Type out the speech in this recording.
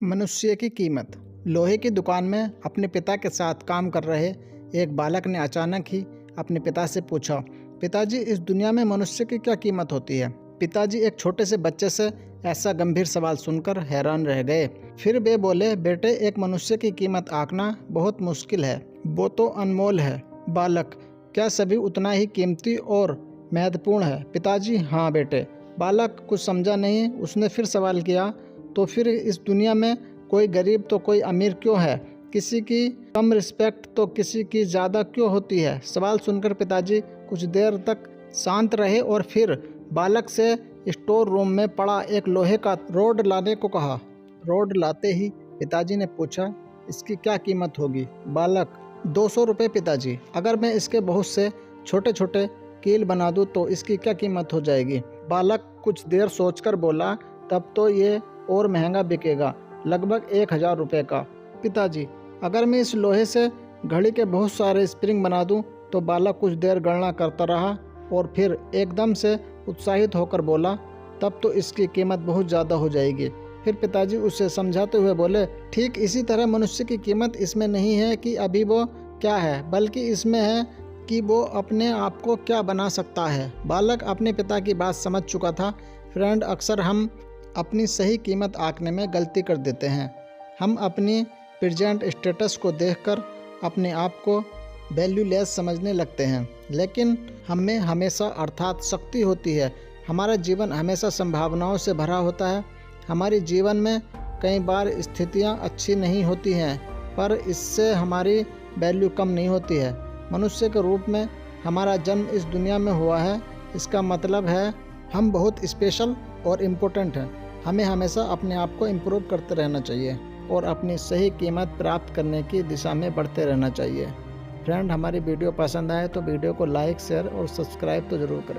मनुष्य की कीमत। लोहे की दुकान में अपने पिता के साथ काम कर रहे एक बालक ने अचानक ही अपने पिता से पूछा, पिताजी, इस दुनिया में मनुष्य की क्या कीमत होती है? पिताजी एक छोटे से बच्चे से ऐसा गंभीर सवाल सुनकर हैरान रह गए। फिर वे बोले, बेटे, एक मनुष्य की कीमत आंकना बहुत मुश्किल है, वो तो अनमोल है। बालक, क्या सभी उतना ही कीमती और महत्वपूर्ण है? पिताजी, हाँ बेटे। बालक कुछ समझा नहीं। उसने फिर सवाल किया, तो फिर इस दुनिया में कोई गरीब तो कोई अमीर क्यों है? किसी की कम रिस्पेक्ट तो किसी की ज़्यादा क्यों होती है? सवाल सुनकर पिताजी कुछ देर तक शांत रहे और फिर बालक से स्टोर रूम में पड़ा एक लोहे का रोड लाने को कहा। रोड लाते ही पिताजी ने पूछा, इसकी क्या कीमत होगी? बालक, 200 रुपये पिताजी। अगर मैं इसके बहुत से छोटे छोटे कील बना दूँ तो इसकी क्या कीमत हो जाएगी? बालक कुछ देर सोचकर बोला, तब तो ये और महंगा बिकेगा, लगभग 1000 रुपये का। पिताजी, अगर मैं इस लोहे से घड़ी के बहुत सारे स्प्रिंग बना दूं तो बालक कुछ देर गणना करता रहा और फिर एकदम से उत्साहित होकर बोला, तब तो इसकी कीमत बहुत ज़्यादा हो जाएगी। फिर पिताजी उसे समझाते हुए बोले, ठीक इसी तरह मनुष्य की कीमत इसमें नहीं है कि अभी वो क्या है, बल्कि इसमें है कि वो अपने आप को क्या बना सकता है। बालक अपने पिता की बात समझ चुका था। फ्रेंड, अक्सर हम अपनी सही कीमत आंकने में गलती कर देते हैं। हम अपनी प्रेजेंट स्टेटस को देखकर अपने आप को वैल्यूलेस समझने लगते हैं, लेकिन हम में हमेशा अर्थात शक्ति होती है। हमारा जीवन हमेशा संभावनाओं से भरा होता है। हमारे जीवन में कई बार स्थितियां अच्छी नहीं होती हैं, पर इससे हमारी वैल्यू कम नहीं होती है। मनुष्य के रूप में हमारा जन्म इस दुनिया में हुआ है, इसका मतलब है हम बहुत स्पेशल और इम्पोर्टेंट हैं। हमें हमेशा अपने आप को इम्प्रूव करते रहना चाहिए और अपनी सही कीमत प्राप्त करने की दिशा में बढ़ते रहना चाहिए। फ्रेंड, हमारी वीडियो पसंद आए तो वीडियो को लाइक, शेयर और सब्सक्राइब तो ज़रूर करें।